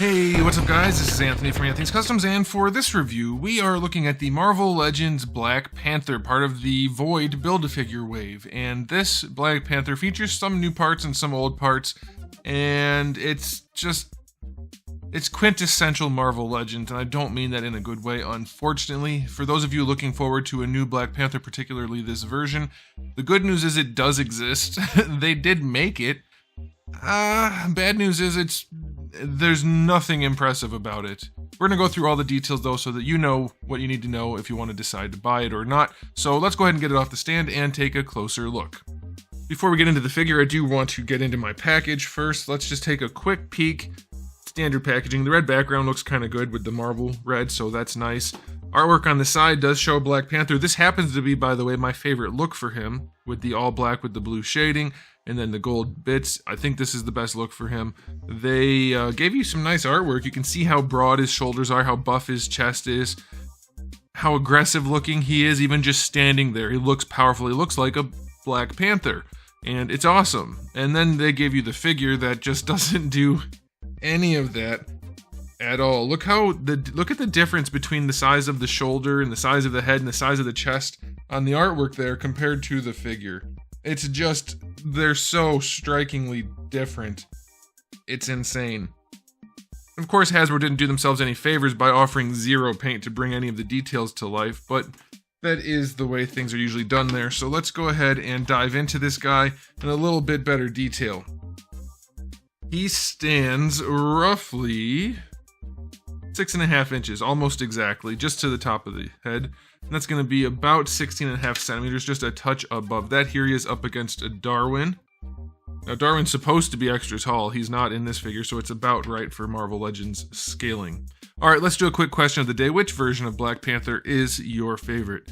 Hey, what's up guys? This is Anthony from Anthony's Customs, and for this review, we are looking at the Marvel Legends Black Panther, part of the Void Build-A-Figure wave. And this Black Panther features some new parts and some old parts, and it's quintessential Marvel Legends, and I don't mean that in a good way, unfortunately. For those of you looking forward to a new Black Panther, particularly this version, the good news is it does exist. They did make it. Bad news is there's nothing impressive about it. We're gonna go through all the details though so that you know what you need to know if you want to decide to buy it or not. So let's go ahead and get it off the stand and take a closer look. Before we get into the figure, I do want to get into my package first. Let's just take a quick peek. Standard packaging. The red background looks kind of good with the marble red, so that's nice. Artwork on the side does show Black Panther. This happens to be, by the way, my favorite look for him, with the all black with the blue shading and then the gold bits. I think this is the best look for him. They gave you some nice artwork. You can see how broad his shoulders are, how buff his chest is, how aggressive looking he is, even just standing there. He looks powerful. He looks like a Black Panther, and it's awesome. And then they gave you the figure that just doesn't do any of that at all. Look at the difference between the size of the shoulder and the size of the head and the size of the chest on the artwork there compared to the figure. It's just, they're so strikingly different. It's insane. Of course, Hasbro didn't do themselves any favors by offering zero paint to bring any of the details to life, but that is the way things are usually done there. So let's go ahead and dive into this guy in a little bit better detail. He stands roughly 6.5 inches, almost exactly, just to the top of the head. And that's going to be about 16.5 centimeters, just a touch above that. Here he is up against a Darwin. Now, Darwin's supposed to be extra tall. He's not in this figure, so it's about right for Marvel Legends scaling. All right, let's do a quick question of the day. Which version of Black Panther is your favorite?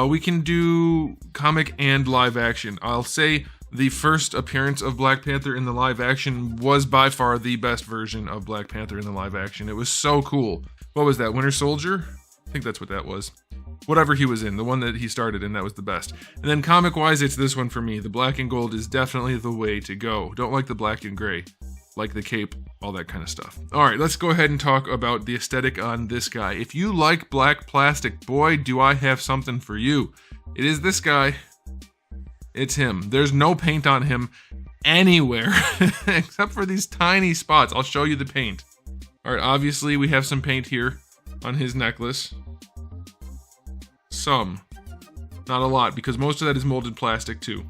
We can do comic and live action. I'll say the first appearance of Black Panther in the live action was by far the best version of Black Panther in the live action. It was so cool. What was that, Winter Soldier? I think that's what that was. Whatever he was in, the one that he started in, that was the best. And then comic-wise, it's this one for me. The black and gold is definitely the way to go. Don't like the black and gray. Like the cape, all that kind of stuff. All right, let's go ahead and talk about the aesthetic on this guy. If you like black plastic, boy, do I have something for you. It is this guy. It's him. There's no paint on him anywhere except for these tiny spots. I'll show you the paint. All right, obviously we have some paint here on his necklace. Some. Not a lot, because most of that is molded plastic too.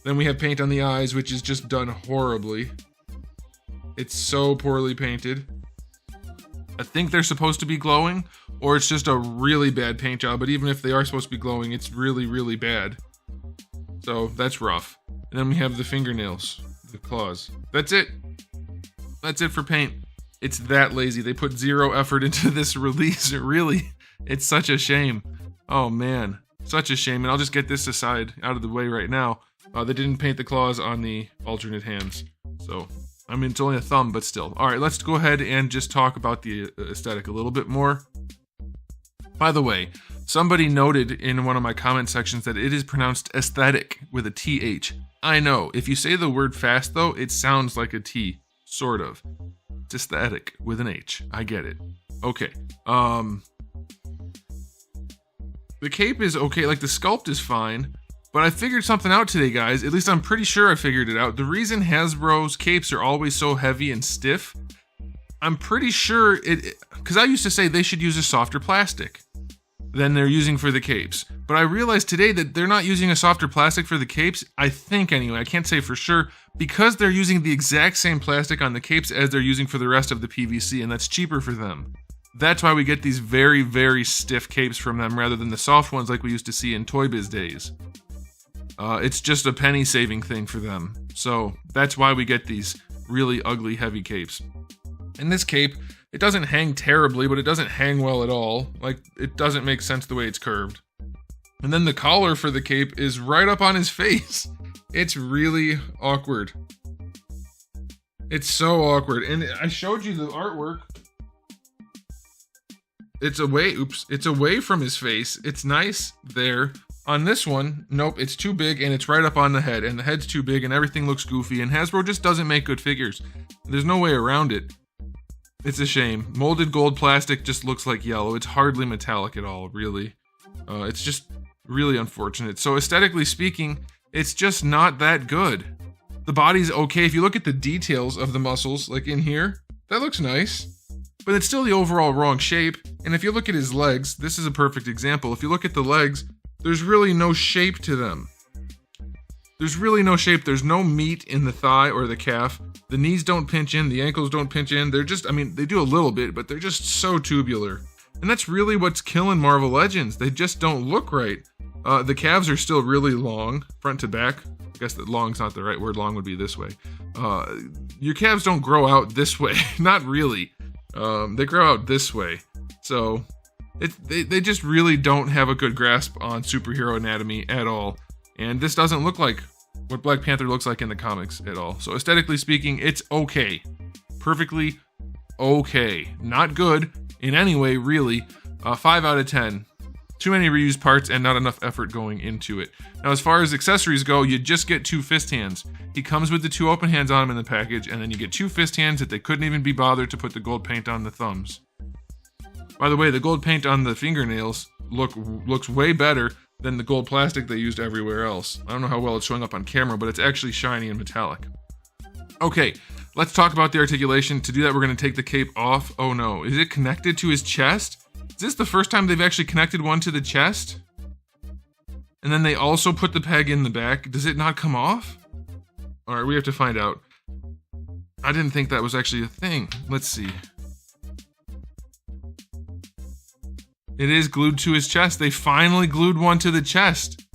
Then we have paint on the eyes, which is just done horribly. It's so poorly painted. I think they're supposed to be glowing, or it's just a really bad paint job, but even if they are supposed to be glowing, it's really, really bad. So that's rough. And then we have the fingernails, the claws. That's it. That's it for paint. It's that lazy. They put zero effort into this release. Really, it's such a shame. Oh man, such a shame. And I'll just get this aside out of the way right now. They didn't paint the claws on the alternate hands. So, I mean, it's only a thumb, but still. All right, let's go ahead and just talk about the aesthetic a little bit more. By the way, somebody noted in one of my comment sections that it is pronounced aesthetic with a TH. I know, if you say the word fast though, it sounds like a T, sort of. It's aesthetic with an H. I get it. Okay. The cape is okay, like the sculpt is fine, but I figured something out today, guys. At least I'm pretty sure I figured it out. The reason Hasbro's capes are always so heavy and stiff, I'm pretty sure because I used to say they should use a softer plastic than they're using for the capes. But I realized today that they're not using a softer plastic for the capes, I think anyway, I can't say for sure, because they're using the exact same plastic on the capes as they're using for the rest of the PVC, and that's cheaper for them. That's why we get these very, very stiff capes from them rather than the soft ones like we used to see in Toy Biz days. It's just a penny saving thing for them. So that's why we get these really ugly heavy capes. In this cape, it doesn't hang terribly, but it doesn't hang well at all. Like, it doesn't make sense the way it's curved. And then the collar for the cape is right up on his face. It's really awkward. It's so awkward. And I showed you the artwork. It's away from his face. It's nice there. On this one, nope, it's too big and it's right up on the head, and the head's too big and everything looks goofy, and Hasbro just doesn't make good figures. There's no way around it. It's a shame. Molded gold plastic just looks like yellow. It's hardly metallic at all, really. It's just really unfortunate. So aesthetically speaking, it's just not that good. The body's okay. If you look at the details of the muscles, like in here, that looks nice. But it's still the overall wrong shape. And if you look at his legs, this is a perfect example. If you look at the legs, there's really no shape to them. There's really no shape. There's no meat in the thigh or the calf. The knees don't pinch in. The ankles don't pinch in. They're just, I mean, they do a little bit, but they're just so tubular. And that's really what's killing Marvel Legends. They just don't look right. The calves are still really long, front to back. I guess that long's not the right word. Long would be this way. Your calves don't grow out this way. Not really. They grow out this way. So they just really don't have a good grasp on superhero anatomy at all. And this doesn't look like what Black Panther looks like in the comics at all. So aesthetically speaking, it's okay. Perfectly okay. Not good in any way, really. 5 out of 10. Too many reused parts and not enough effort going into it. Now, as far as accessories go, you just get 2 fist hands. He comes with the 2 open hands on him in the package, and then you get 2 fist hands that they couldn't even be bothered to put the gold paint on the thumbs. By the way, the gold paint on the fingernails looks way better than the gold plastic they used everywhere else. I don't know how well it's showing up on camera, but it's actually shiny and metallic. Okay, let's talk about the articulation. To do that, we're going to take the cape off. Oh no, is it connected to his chest? Is this the first time they've actually connected one to the chest? And then they also put the peg in the back. Does it not come off? Alright, we have to find out. I didn't think that was actually a thing. Let's see. It is glued to his chest. They finally glued one to the chest.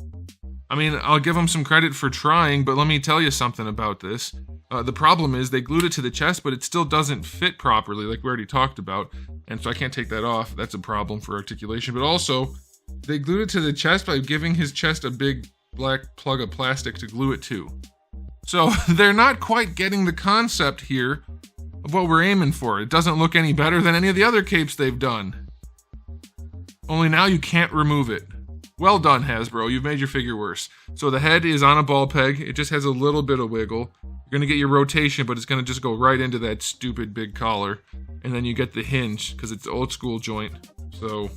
I mean, I'll give them some credit for trying, but let me tell you something about this. The problem is they glued it to the chest, but it still doesn't fit properly, like we already talked about. And so I can't take that off. That's a problem for articulation. But also, they glued it to the chest by giving his chest a big black plug of plastic to glue it to. So they're not quite getting the concept here of what we're aiming for. It doesn't look any better than any of the other capes they've done. Only now you can't remove it. Well done, Hasbro. You've made your figure worse. So the head is on a ball peg. It just has a little bit of wiggle. You're going to get your rotation, but it's going to just go right into that stupid big collar. And then you get the hinge, because it's old school joint. So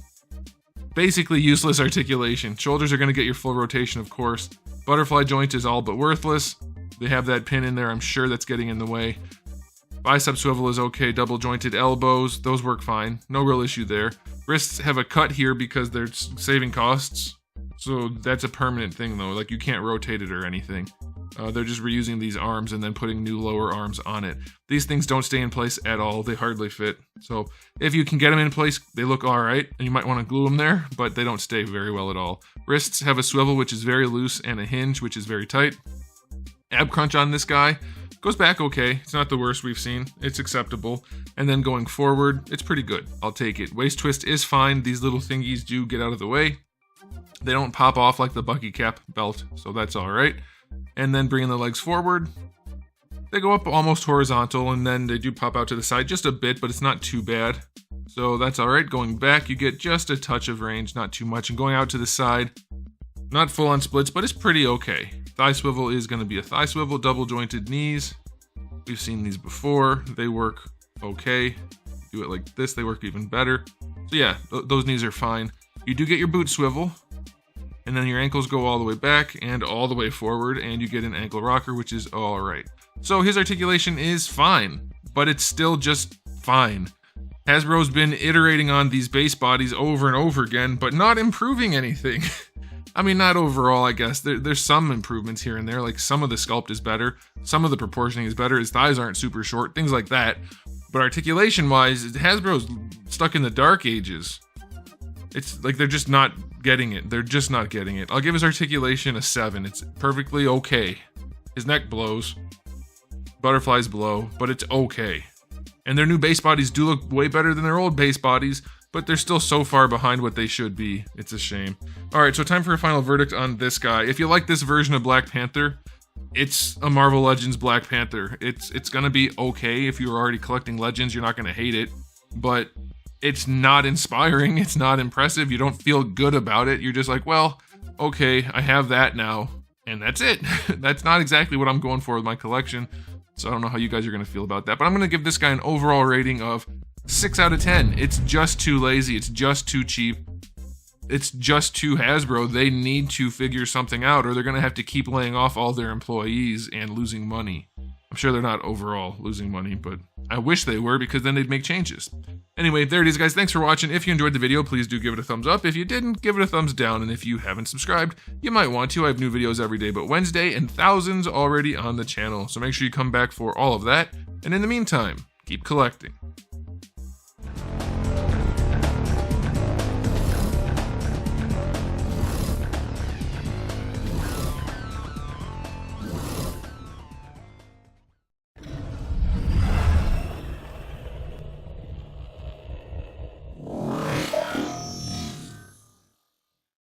basically useless articulation. Shoulders are going to get your full rotation, of course. Butterfly joint is all but worthless. They have that pin in there. I'm sure that's getting in the way. Bicep swivel is okay. Double jointed elbows, those work fine. No real issue there. Wrists have a cut here because they're saving costs. So that's a permanent thing though. Like you can't rotate it or anything. They're just reusing these arms and then putting new lower arms on it. These things don't stay in place at all. They hardly fit. So if you can get them in place, they look all right. And you might want to glue them there, but they don't stay very well at all. Wrists have a swivel, which is very loose, and a hinge, which is very tight. Ab crunch on this guy goes back okay. It's not the worst we've seen. It's acceptable. And then going forward, it's pretty good. I'll take it. Waist twist is fine. These little thingies do get out of the way. They don't pop off like the Bucky cap belt, so that's all right. And then bringing the legs forward, they go up almost horizontal, and then they do pop out to the side just a bit, but it's not too bad. So that's all right. Going back, you get just a touch of range, not too much. And going out to the side, not full on splits, but it's pretty okay. Thigh swivel is going to be a thigh swivel. Double jointed knees. We've seen these before. They work okay. Do it like this, they work even better. So yeah, those knees are fine. You do get your boot swivel. And then your ankles go all the way back and all the way forward, and you get an ankle rocker, which is all right. So his articulation is fine, but it's still just fine. Hasbro's been iterating on these base bodies over and over again, but not improving anything. I mean, not overall, I guess. There's some improvements here and there, like some of the sculpt is better, some of the proportioning is better, his thighs aren't super short, things like that. But articulation-wise, Hasbro's stuck in the dark ages. It's like they're just not getting it. They're just not getting it. I'll give his articulation a 7. It's perfectly okay. His neck blows. Butterflies blow, but it's okay. And their new base bodies do look way better than their old base bodies, but they're still so far behind what they should be. It's a shame. Alright, so time for a final verdict on this guy. If you like this version of Black Panther, it's a Marvel Legends Black Panther. It's gonna be okay. If you're already collecting Legends, you're not gonna hate it. But it's not inspiring, it's not impressive, you don't feel good about it. You're just like, well, okay, I have that now, and that's it. That's not exactly what I'm going for with my collection. So I don't know how you guys are going to feel about that, but I'm going to give this guy an overall rating of 6 out of 10. It's just too lazy. It's just too cheap. It's just too Hasbro. They need to figure something out, or they're going to have to keep laying off all their employees and losing money. I'm sure they're not overall losing money, but I wish they were, because then they'd make changes. Anyway, there it is, guys. Thanks for watching. If you enjoyed the video, please do give it a thumbs up. If you didn't, give it a thumbs down. And if you haven't subscribed, you might want to. I have new videos every day but Wednesday, and thousands already on the channel. So make sure you come back for all of that. And in the meantime, keep collecting.